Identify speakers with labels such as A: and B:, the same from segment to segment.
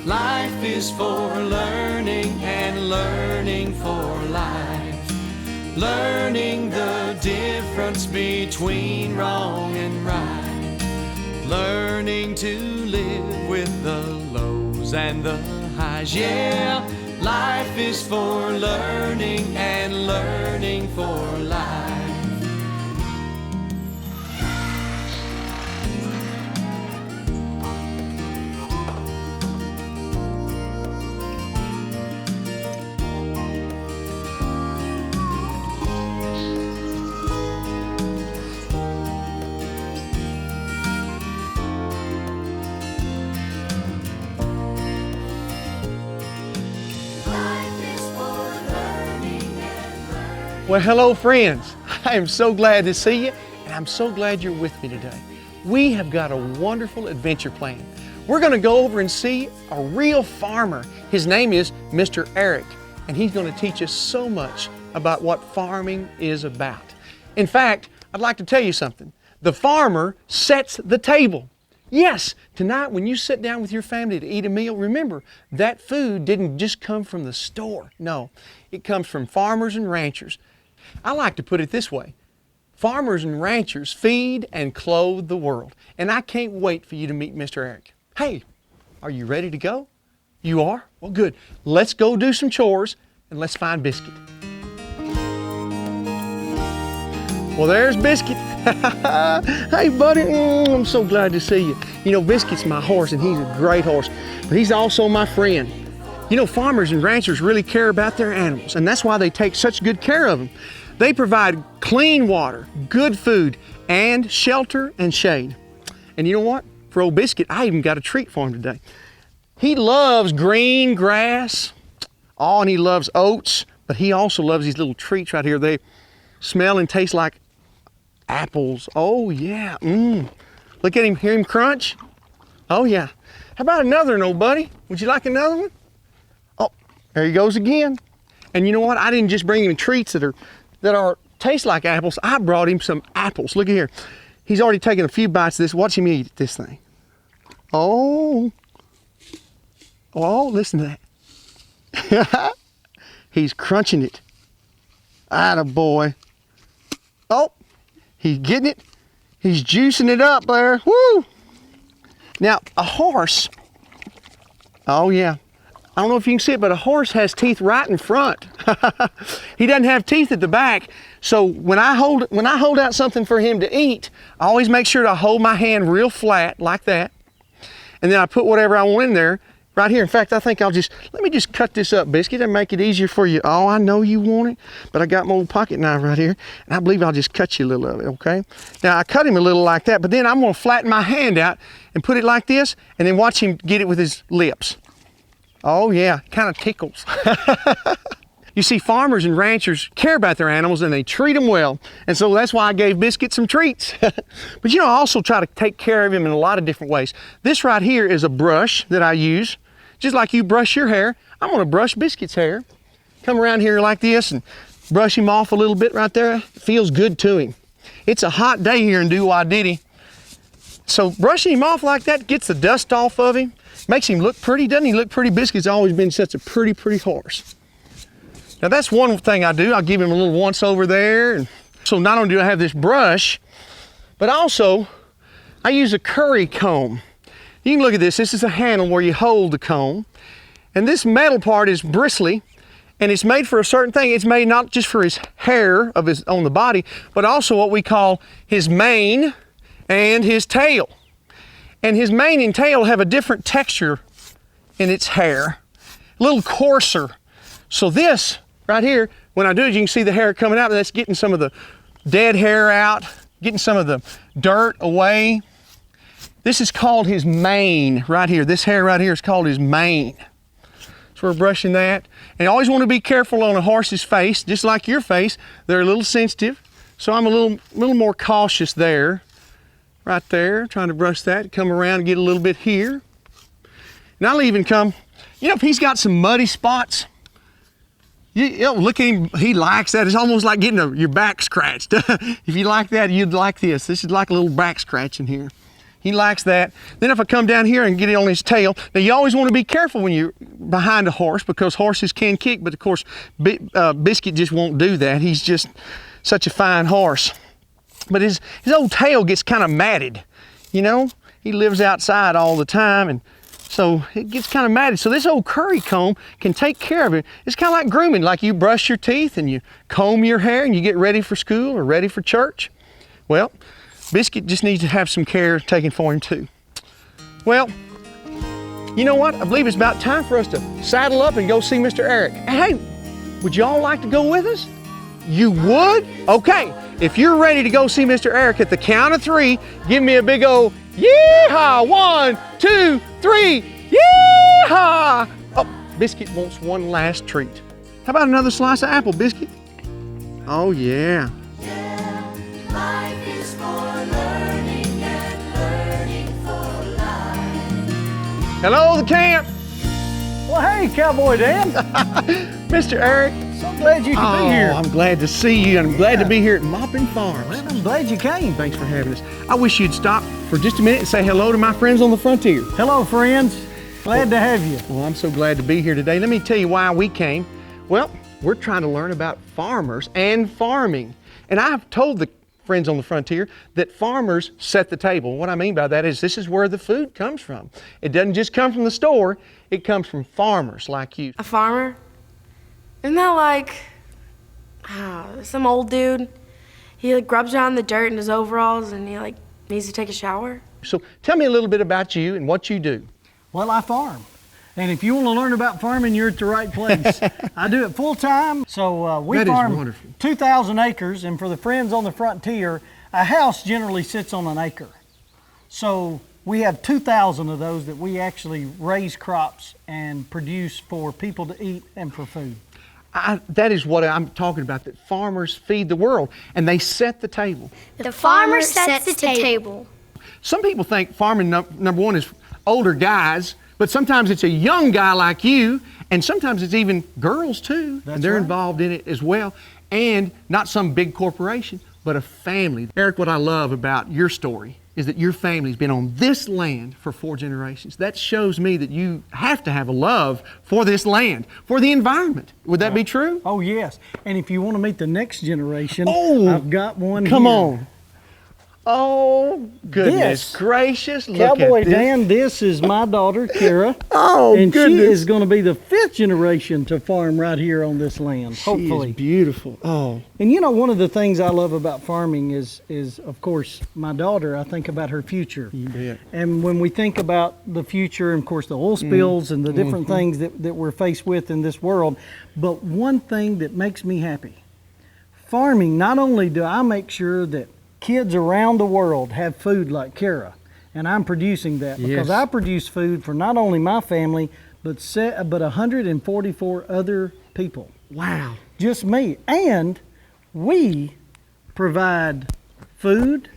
A: Life is for learning and learning for life. Learning the difference between wrong and right. Learning to live with the lows and the highs. Yeah, life is for learning and learning for life.
B: Well, hello friends. I am so glad to see you, and I'm so glad you're with me today. We have got a wonderful adventure planned. We're going to go over and see a real farmer. His name is Mr. Eric, and he's going to teach us so much about what farming is about. In fact, I'd like to tell you something. The farmer sets the table. Yes, tonight when you sit down with your family to eat a meal, remember, that food didn't just come from the store. No, it comes from farmers and ranchers. I like to put it this way. Farmers and ranchers feed and clothe the world. And I can't wait for you to meet Mr. Eric. Hey, are you ready to go? You are? Well, good. Let's go do some chores and let's find Biscuit. Well, there's Biscuit. Hey, buddy. I'm so glad to see you. You know, Biscuit's my horse, and he's a great horse, but he's also my friend. You know, farmers and ranchers really care about their animals, and that's why they take such good care of them. They provide clean water, good food, and shelter and shade. And you know what? For old Biscuit, I even got a treat for him today. He loves green grass, and he loves oats, but he also loves these little treats right here. They smell and taste like apples. Oh yeah, Look at him, hear him crunch? Oh yeah. How about another one, old buddy? Would you like another one? Oh, there he goes again. And you know what? I didn't just bring him treats that are taste like apples. I brought him some apples. Look at here. He's already taken a few bites of this. Watch him eat this thing. Oh, listen to that. He's crunching it. Atta boy. Oh, he's getting it. He's juicing it up there. Woo! Now, a horse, oh yeah, I don't know if you can see it, but a horse has teeth right in front. He doesn't have teeth at the back. So when I hold out something for him to eat, I always make sure to hold my hand real flat like that. And then I put whatever I want in there right here. In fact, I think let me just cut this up, Biscuit, and make it easier for you. Oh, I know you want it, but I got my old pocket knife right here, and I believe I'll just cut you a little of it, okay? Now, I cut him a little like that, but then I'm gonna flatten my hand out and put it like this, and then watch him get it with his lips. Oh yeah, kind of tickles. You see, farmers and ranchers care about their animals and they treat them well. And so that's why I gave Biscuit some treats. But you know, I also try to take care of him in a lot of different ways. This right here is a brush that I use. Just like you brush your hair, I'm gonna brush Biscuit's hair. Come around here like this and brush him off a little bit right there. It feels good to him. It's a hot day here in Doo-Wah-Diddy. So brushing him off like that gets the dust off of him. Makes him look pretty, doesn't he look pretty? Biscuit's always been such a pretty horse. Now that's one thing I do. I'll give him a little once over there. And so not only do I have this brush, but also I use a curry comb. You can look at this. This is a handle where you hold the comb. And this metal part is bristly, and it's made for a certain thing. It's made not just for his hair on the body, but also what we call his mane and his tail. And his mane and tail have a different texture in its hair, a little coarser. So this right here, when I do it, you can see the hair coming out, and that's getting some of the dead hair out, getting some of the dirt away. This is called his mane right here. This hair right here is called his mane. So we're brushing that. And you always want to be careful on a horse's face, just like your face. They're a little sensitive. So I'm a little more cautious there. Right there, trying to brush that, come around and get a little bit here. And I'll even come, you know, if he's got some muddy spots, you know, look at him, he likes that. It's almost like getting your back scratched. If you like that, you'd like this. This is like a little back scratch in here. He likes that. Then if I come down here and get it on his tail, now you always want to be careful when you're behind a horse because horses can kick, but of course Biscuit just won't do that. He's just such a fine horse. But his old tail gets kind of matted, you know? He lives outside all the time, and so it gets kind of matted. So this old curry comb can take care of it. It's kind of like grooming, like you brush your teeth and you comb your hair and you get ready for school or ready for church. Well, Biscuit just needs to have some care taken for him too. Well, you know what? I believe it's about time for us to saddle up and go see Mr. Eric. Hey, would you all like to go with us? You would? Okay, if you're ready to go see Mr. Eric at the count of 3, give me a big old yeehaw. 1, 2, 3, yeehaw! Oh, Biscuit wants one last treat. How about another slice of apple, Biscuit? Oh yeah.
A: Life is for learning and learning for life.
B: Hello, the camp.
C: Well, hey, Cowboy Dan.
B: Mr. Eric.
C: So glad you could be here.
B: I'm glad to see you, and I'm glad to be here at Moppin Farms.
C: Well, I'm glad you came.
B: Thanks for having us. I wish you'd stop for just a minute and say hello to my friends on the frontier.
C: Hello, friends. Glad to have you.
B: Well, I'm so glad to be here today. Let me tell you why we came. Well, we're trying to learn about farmers and farming. And I've told the friends on the frontier that farmers set the table. What I mean by that is this is where the food comes from. It doesn't just come from the store, it comes from farmers like you.
D: A farmer? Isn't that like some old dude? He like grubs around the dirt in his overalls and he like needs to take a shower?
B: So tell me a little bit about you and what you do.
C: Well, I farm. And if you want to learn about farming, you're at the right place. I do it full time. So we
B: That is
C: farm
B: wonderful.
C: 2,000 acres. And for the friends on the frontier, a house generally sits on an acre. So we have 2,000 of those that we actually raise crops and produce for people to eat and for food.
B: That is what I'm talking about, that farmers feed the world and they set the table.
E: The farmer sets the table.
B: Some people think farming, number one, is older guys, but sometimes it's a young guy like you, and sometimes it's even girls too.
C: That's
B: and they're
C: right.
B: involved in it as well. And not some big corporation, but a family. Eric, what I love about your story is that your family's been on this land for 4 generations. That shows me that you have to have a love for this land, for the environment. Would that be true?
C: Oh, yes. And if you want to meet the next generation,
B: Oh,
C: I've got one
B: Come
C: here.
B: on. Oh, goodness
C: This.
B: gracious. Look
C: Cowboy
B: at this.
C: Dan, this is my daughter, Kara.
B: Oh,
C: and
B: goodness.
C: she is going to be the 5th generation to farm right here on this land, hopefully.
B: She is beautiful. Oh,
C: And you know, one of the things I love about farming is of course, my daughter, I think about her future.
B: you bet.
C: And when we think about the future, and of course, the oil spills and the different things that we're faced with in this world, but one thing that makes me happy, farming, not only do I make sure that kids around the world have food like Kara, and I'm producing that because
B: Yes.
C: I produce food for not only my family, but 144 other people.
B: Wow.
C: Just me. And we provide food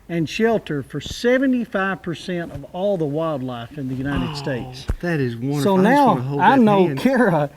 C: and shelter for 75% of all the wildlife in the United States.
B: That is wonderful.
C: So
B: I just
C: now
B: wanna hold
C: I
B: that
C: know
B: hand.
C: Kara,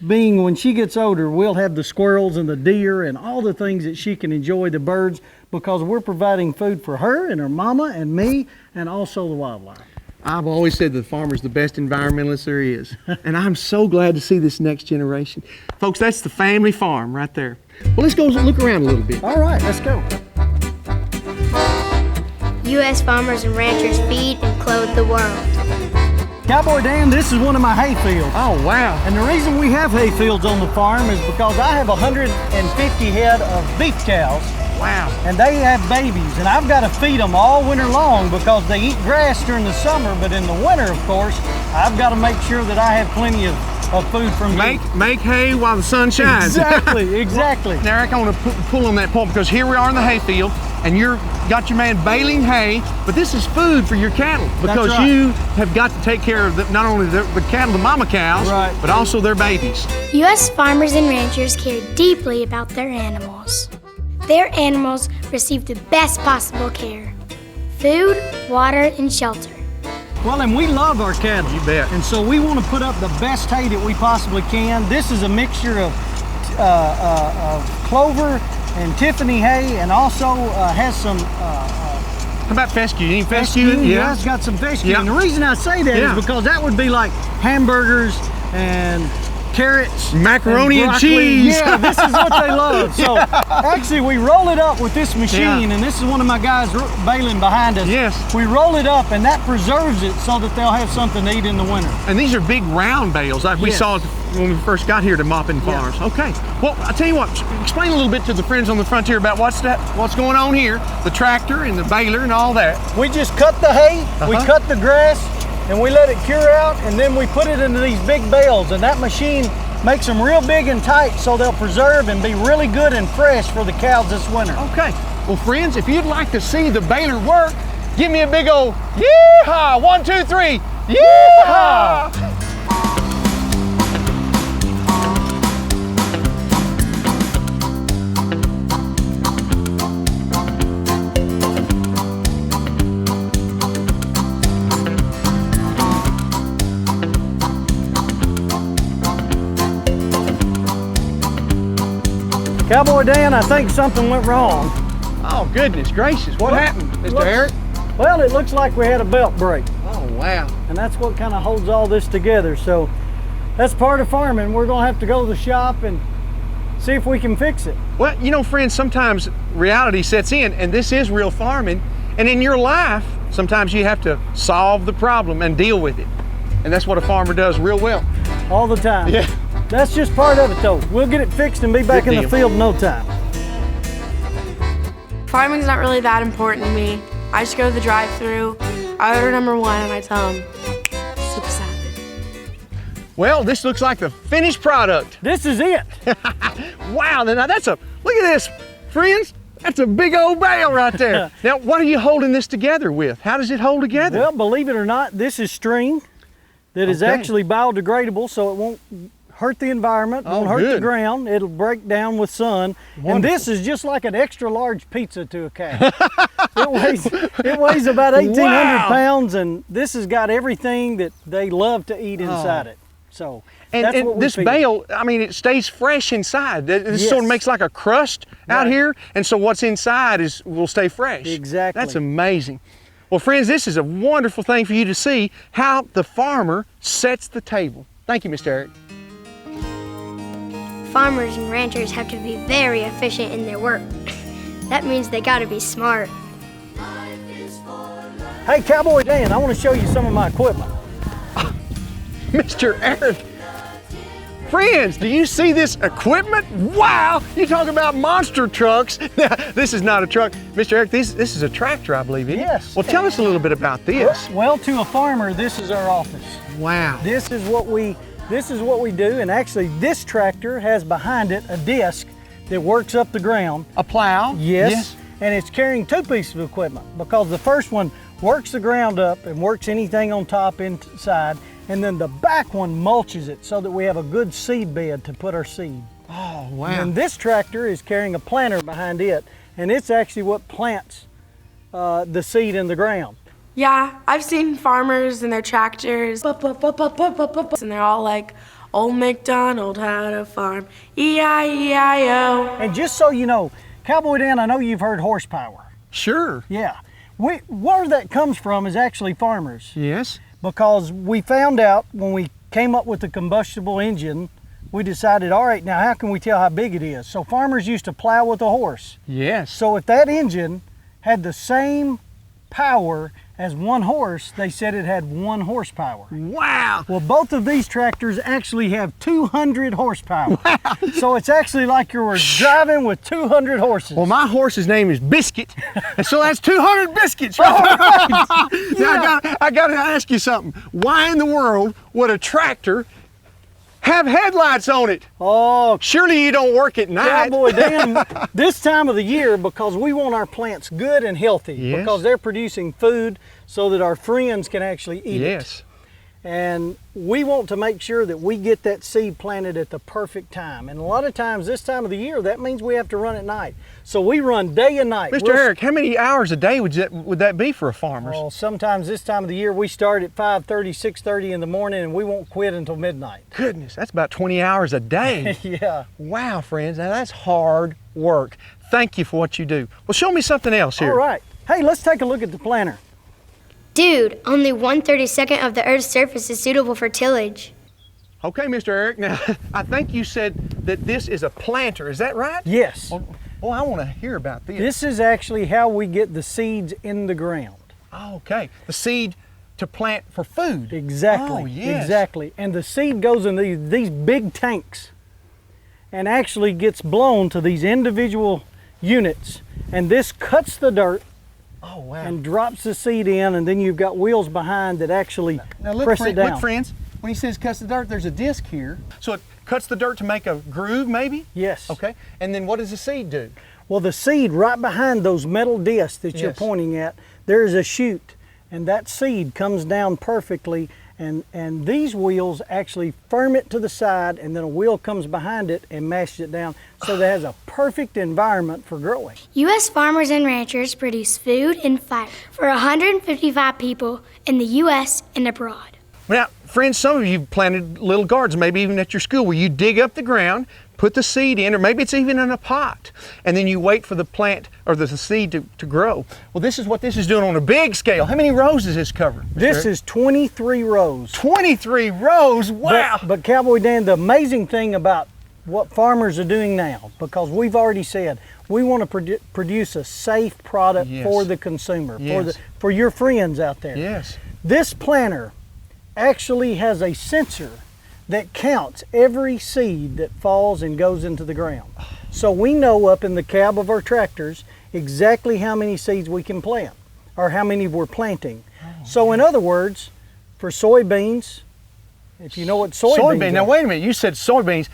C: being when she gets older, we'll have the squirrels and the deer and all the things that she can enjoy, the birds, because we're providing food for her and her mama and me and also the wildlife.
B: I've always said the farmer's the best environmentalist there is. And I'm so glad to see this next generation. Folks, that's the family farm right there. Well, let's go look around a little bit.
C: All right, let's go.
E: U.S. farmers and ranchers feed and clothe the world.
C: Cowboy Dan, this is one of my hay fields.
B: Oh, wow.
C: And the reason we have hay fields on the farm is because I have 150 head of beef cows,
B: Wow.
C: and they have babies, and I've got to feed them all winter long because they eat grass during the summer, but in the winter, of course, I've got to make sure that I have plenty of food from
B: Make hay while the sun shines.
C: Exactly, exactly.
B: Now, Eric, I want to pull on that point because here we are in the hay field, and you're got your man baling hay, but this is food for your cattle because
C: right.
B: you have got to take care of not only the cattle, the mama cows,
C: Right.
B: but also their babies.
E: U.S. farmers and ranchers care deeply about their animals. Their animals receive the best possible care: food, water, and shelter.
C: Well, and we love our cattle.
B: You bet.
C: And so we want to put up the best hay that we possibly can. This is a mixture of clover and Tiffany hay, and also has some
B: How about fescue? Any fescue?
C: Yeah, it's got some fescue.
B: Yeah.
C: And the reason I say that
B: Yeah.
C: is because that would be like hamburgers and carrots,
B: macaroni and
C: broccoli.
B: cheese.
C: Yeah, this is what they love. So actually we roll it up with this machine,
B: Yeah.
C: and this is one of my guys baling behind us.
B: Yes.
C: We roll it up, and that preserves it so that they'll have something to eat in the winter.
B: And these are big round bales like we
C: Yes.
B: saw when we first got here to Moppin Farms. Okay. Well, I'll tell you what, explain a little bit to the friends on the frontier about what's going on here, the tractor and the baler and all that.
C: We just cut the hay, we
B: Uh-huh.
C: cut the grass, and we let it cure out, and then we put it into these big bales, and that machine makes them real big and tight so they'll preserve and be really good and fresh for the cows this winter.
B: Okay. Well, friends, if you'd like to see the baler work, give me a big old yee-haw. 1, 2, 3. Yee-haw!
C: Cowboy Dan, I think something went wrong.
B: Oh, goodness gracious. What happened, Mr.
C: looks-
B: Eric?
C: Well, it looks like we had a belt break,
B: Oh, wow.
C: and that's what kind of holds all this together. So that's part of farming. We're gonna have to go to the shop and see if we can fix it.
B: Well, you know, friends, sometimes reality sets in, and this is real farming. And in your life, sometimes you have to solve the problem and deal with it. And that's what a farmer does real well.
C: All the time.
B: Yeah.
C: That's just part of it though. We'll get it fixed and be back
B: Good
C: in the
B: deal.
C: field in no time.
D: Farming's not really that important to me. I just go to the drive-through, I order number 1, and I tell them, soup salad.
B: Well, this looks like the finished product.
C: This is it.
B: Wow, now that's look at this, friends. That's a big old bale right there. Now, what are you holding this together with? How does it hold together?
C: Well, believe it or not, this is string that is
B: Okay.
C: actually biodegradable, so it won't hurt the environment,
B: Oh,
C: won't hurt the
B: good.
C: ground. It'll break down with sun. And
B: Wonderful.
C: this is just like an extra large pizza to a cow. it weighs about 1,800
B: Wow.
C: pounds, and this has got everything that they love to eat inside it. So that's
B: And
C: what we
B: this
C: feed.
B: bale, I mean, it stays fresh inside. This
C: Yes.
B: sort of makes like a crust out
C: Right.
B: here, and so what's inside will stay fresh.
C: Exactly.
B: That's amazing. Well, friends, this is a wonderful thing for you to see how the farmer sets the table. Thank you, Mr. Eric.
E: Farmers and ranchers have to be very efficient in their work. That means they gotta be smart.
C: Hey, Cowboy Dan, I want to show you some of my equipment.
B: Mr. Eric. Friends, do you see this equipment? Wow, you talk about monster trucks. Now, this is not a truck. Mr. Eric, this is a tractor, I believe, isn't it?
C: Yes.
B: Well, tell us a little bit about this.
C: Well, to a farmer, this is our office.
B: Wow.
C: This is what we do, and actually this tractor has behind it a disc that works up the ground.
B: A plow?
C: Yes. And it's carrying 2 pieces of equipment because the first one works the ground up and works anything on top inside, and then the back one mulches it so that we have a good seed bed to put our seed.
B: Oh, wow.
C: And this tractor is carrying a planter behind it, and it's actually what plants the seed in the ground.
D: Yeah, I've seen farmers and their tractors, and they're all like, Old MacDonald had a farm, E-I-E-I-O.
C: And just so you know, Cowboy Dan, I know you've heard horsepower.
B: Sure.
C: Yeah. Where that comes from is actually farmers,
B: Yes.
C: because we found out when we came up with the combustible engine, we decided, all right, now how can we tell how big it is? So farmers used to plow with a horse.
B: Yes.
C: So if that engine had the same power as 1 horse, they said it had 1 horsepower.
B: Wow.
C: Well, both of these tractors actually have 200 horsepower. So it's actually like you were driving with 200 horses.
B: Well, my horse's name is Biscuit, and so that's 200 biscuits. Right? Now, I got to ask you something. Why in the world would a tractor have headlights on it?
C: Oh,
B: Surely you don't work at night.
C: Cowboy Dan, this time of the year, because we want our plants good and healthy,
B: Yes.
C: because they're producing food so that our friends can actually eat it.
B: Yes.
C: And we want to make sure that we get that seed planted at the perfect time. And a lot of times this time of the year, that means we have to run at night. So we run day and night.
B: Mr. Eric, how many hours a day would that be for a farmer?
C: Well, sometimes this time of the year, we start at 5:30, 6:30 in the morning, and we won't quit until midnight.
B: Goodness, that's about 20 hours a day.
C: Yeah.
B: Wow, friends, now that's hard work. Thank you for what you do. Well, show me something else here.
C: All right. Hey, let's take a look at the planter.
E: Dude, only 1/32 of the Earth's surface is suitable for tillage.
B: Okay, Mr. Eric, now I think you said that this is a planter, is that right?
C: Yes.
B: Oh, I want to hear about this.
C: This is actually how we get the seeds in the ground.
B: Oh, okay, the seed to plant for food.
C: Exactly.
B: Oh, yes.
C: Exactly. And the seed goes in these big tanks and actually gets blown to these individual units. And this cuts the dirt.
B: Oh, wow.
C: And drops the seed in, and then you've got wheels behind that actually
B: Now look,
C: press it down.
B: Look, friends, when he says cuts the dirt, there's a disc here. So it cuts the dirt to make a groove, maybe?
C: Yes.
B: Okay, and then what does the seed do?
C: Well, the seed right behind those metal discs that you're
B: Yes.
C: pointing at, there's a chute, and that seed comes down perfectly, and these wheels actually firm it to the side, and then a wheel comes behind it and mashes it down, so that it has a perfect environment for growing.
E: U.S. farmers and ranchers produce food and fiber for 155 people in the U.S. and abroad.
B: Now, friends, some of you planted little gardens, maybe even at your school, where you dig up the ground, put the seed in, or maybe it's even in a pot, and then you wait for the plant or the seed to grow. Well, this is what this is doing on a big scale. How many rows does this cover, Mr.
C: This
B: Eric?
C: is 23 rows.
B: 23 rows, wow!
C: But Cowboy Dan, the amazing thing about what farmers are doing now, because we've already said we want to produce a safe product
B: Yes.
C: for the consumer,
B: Yes.
C: for your friends out there.
B: Yes.
C: This planter actually has a sensor that counts every seed that falls and goes into the ground. So we know up in the cab of our tractors exactly how many seeds we can plant or how many we're planting. So in other words, for soybeans, if you know what soybeans are.
B: Now wait a minute, you said soybeans.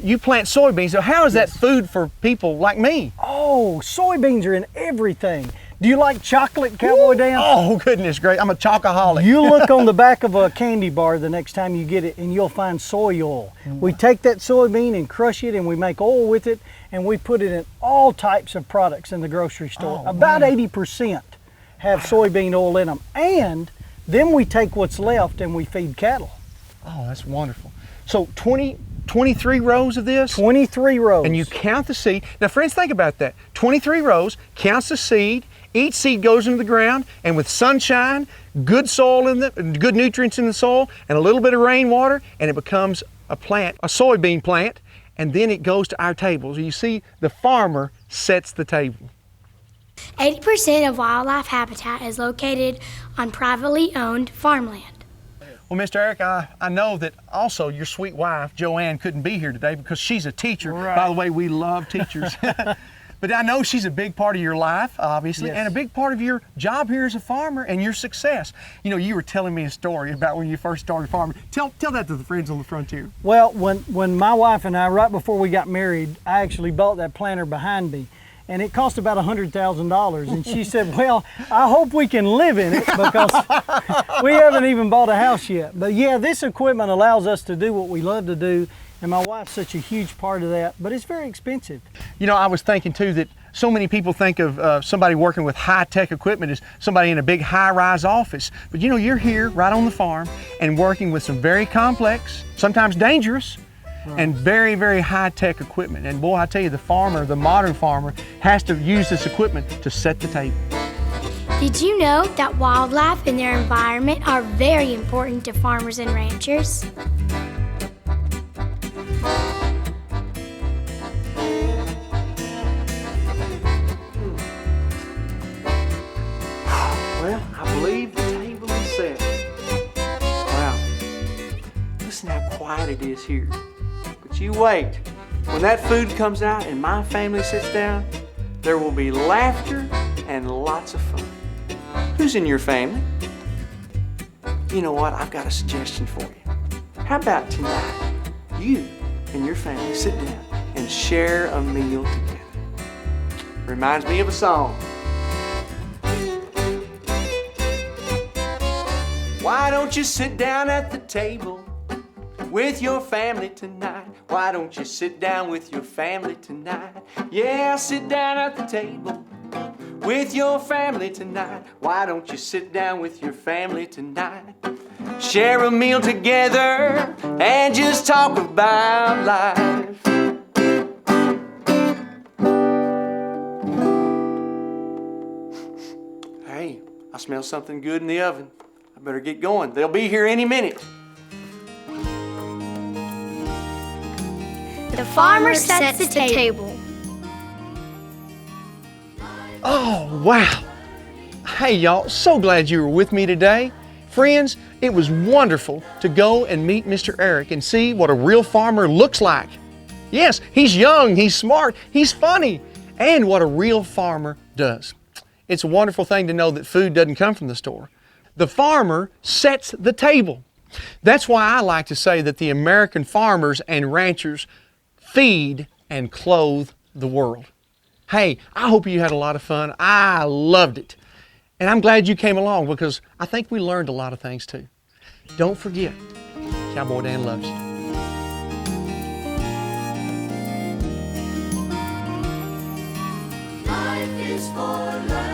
B: You plant soybeans, so how is that food for people like me?
C: Oh, soybeans are in everything. Do you like chocolate, Cowboy Dan?
B: Oh, goodness great, I'm a chocoholic.
C: You look on the back of a candy bar the next time you get it and you'll find soy oil. We take that soybean and crush it and we make oil with it and we put it in all types of products in the grocery store.
B: Oh,
C: About
B: wow.
C: 80% have soybean oil in them. And then we take what's left and we feed cattle.
B: Oh, that's wonderful. So 23 rows of this?
C: 23 rows.
B: And you count the seed. Now friends, think about that. 23 rows, counts the seed, each seed goes into the ground, and with sunshine, good soil in good nutrients in the soil, and a little bit of rainwater, and it becomes a plant, a soybean plant, and then it goes to our tables. You see, the farmer sets the table.
E: 80% of wildlife habitat is located on privately owned farmland.
B: Well, Mr. Eric, I know that also your sweet wife, Joanne, couldn't be here today because she's a teacher.
C: Right.
B: By the way, we love teachers. But I know she's a big part of your life, obviously,
C: Yes.
B: and a big part of your job here as a farmer and your success. You know, you were telling me a story about when you first started farming. Tell that to the friends on the frontier.
C: Well, when my wife and I, right before we got married, I actually bought that planter behind me. And it cost about $100,000. And she said, well, I hope we can live in it because we haven't even bought a house yet. But yeah, this equipment allows us to do what we love to do. And my wife's such a huge part of that, but it's very expensive.
B: You know, I was thinking too that so many people think of somebody working with high-tech equipment as somebody in a big high-rise office. But you know, you're here right on the farm and working with some very complex, sometimes dangerous, and very, very high-tech equipment. And boy, I tell you, the farmer, the modern farmer, has to use this equipment to set the table.
E: Did you know that wildlife and their environment are very important to farmers and ranchers?
A: Well, I believe the table is set. Wow. Listen how quiet it is here. But you wait. When that food comes out and my family sits down, there will be laughter and lots of fun. Who's in your family? You know what? I've got a suggestion for you. How about tonight, you and your family sit down and share a meal together? Reminds me of a song. Why don't you sit down at the table with your family tonight? Why don't you sit down with your family tonight? Yeah, sit down at the table with your family tonight. Why don't you sit down with your family tonight? Share a meal together and just talk about life.
B: smell something good in the oven. I better get going. They'll be here any minute.
E: The farmer sets the table.
B: Oh, wow. Hey, y'all, so glad you were with me today. Friends, it was wonderful to go and meet Mr. Eric and see what a real farmer looks like. Yes, he's young, he's smart, he's funny, and what a real farmer does. It's a wonderful thing to know that food doesn't come from the store. The farmer sets the table. That's why I like to say that the American farmers and ranchers feed and clothe the world. Hey, I hope you had a lot of fun. I loved it. And I'm glad you came along because I think we learned a lot of things too. Don't forget, Cowboy Dan loves you.
A: Life is for learning.